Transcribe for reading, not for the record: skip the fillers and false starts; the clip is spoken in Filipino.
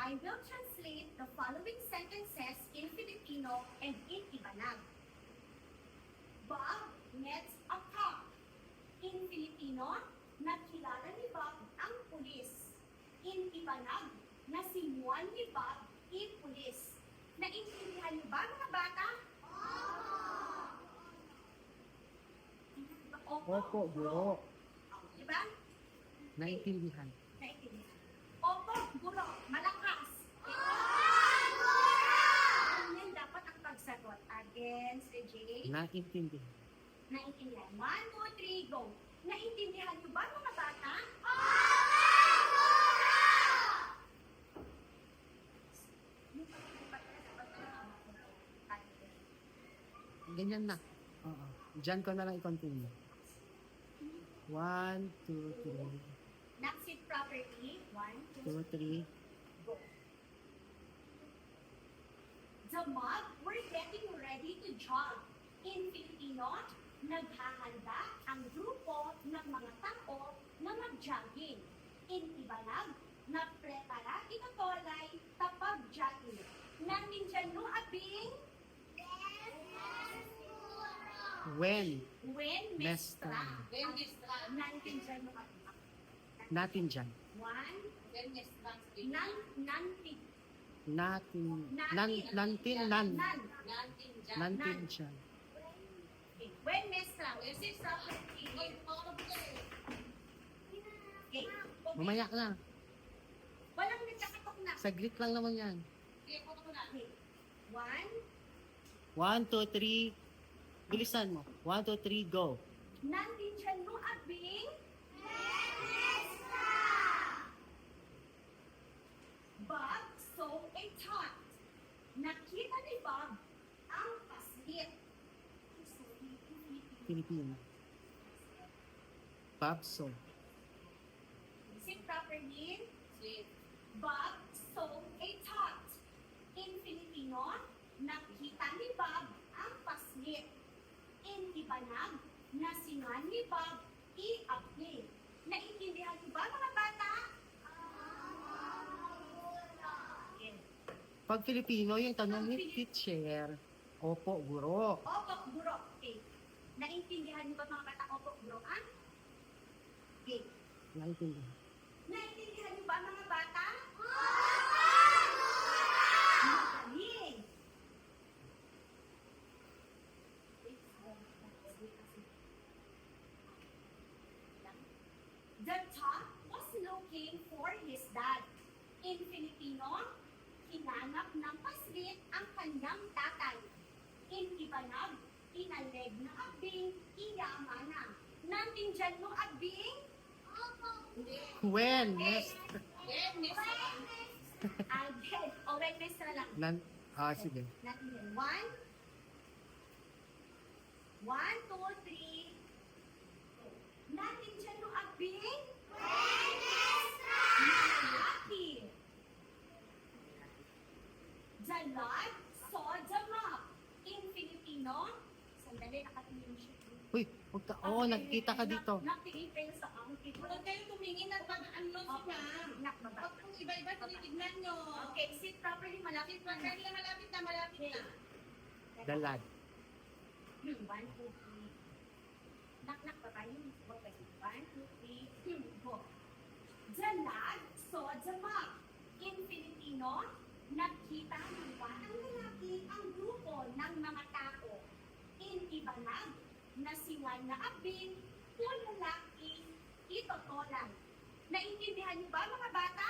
I will translate the following sentences in Filipino and in Ibanag. Bob met a cop. In Filipino, nakilala ni Bob ang pulis. In Ibanag, nasimuan ni Bob i-pulis. Naintindihan niyo ba, mga bata? Opo, guro. Diba? Naintindihan. Naintindihan. Opo, guro. Malakas. Ganyan dapat ang pagsagot. Again, Sir Jay. Naintindihan. Naintindihan. 1, 2, 3, go. Naintindihan niyo ba, mga bata? Ganyan na. Oo. Diyan ko na lang i-continue. 1, 2, 3. Now sit properly. 1, 2, 2, 3. go. The mob were getting ready to jog. In Filipino, naghahanda ang grupo ng mga tao na mag-jogging. In Ibanag, nagprepara itotolay tapag jogging. Namin dyan no abing When? mestra. Mestra. Namin dyan no abing. Natin dyan. 1, nantin. Nantin dyan. When mestra, is it property? Okay. Mamaya na. Walang nagkakatok na. Saglit lang naman yan. Okay. 1, 1, 2, 3. Bilisan mo. 1, 2, 3, go. nandin dyan no abing Bob saw a tot. Nakita ni Bob ang paslit. Pilipino. Babso. Sit properly. Bob saw a tot. In Filipino, nakita ni Bob ang paslit. In Ibanag, nasingan ni Bob i-apply. Naintindihan niyo ba, mga bata? Pag Filipino, yung tanong ni teacher. Opo, guro. Opo, guro. Okay. Naintindihan niyo ba, mga bata? Opo, guro, ah? Okay. Naintindihan. Naintindihan niyo ba, mga bata? Magaling. The top was looking for his dad. In Filipino, hinanap ng paslit ang kanyang tatay. In Ibanag, inaleg na abing iyamana. Nandin dyan no abing? When? Mestra. Again. O, when mestra lang. Sige. Natin yan. 1, 2, 3. Natin dyan no abing? Malaki. The lad saw the map. In Filipino, sandali, nakatingin siya. Uy, oo, nagkita ka dito. Nakatingin kayo sa angkit. Huwag kayo tumingin at pag-ano si ma'am. Nakbaba. Huwag kung iba-iba tinitignan nyo. Okay, sit properly. Malapit pa. Dahil malapit na, malapit na. Dalad. 1, 2, 3. Knock pa tayo. 1, 2, 3. Go. The lad saw the map. In Filipino, nakita ng batang lalaki ang grupo ng mga tao. In Ibanag, nasingan na abing o lalaki itotolan. Naintindihan niyo ba, mga bata?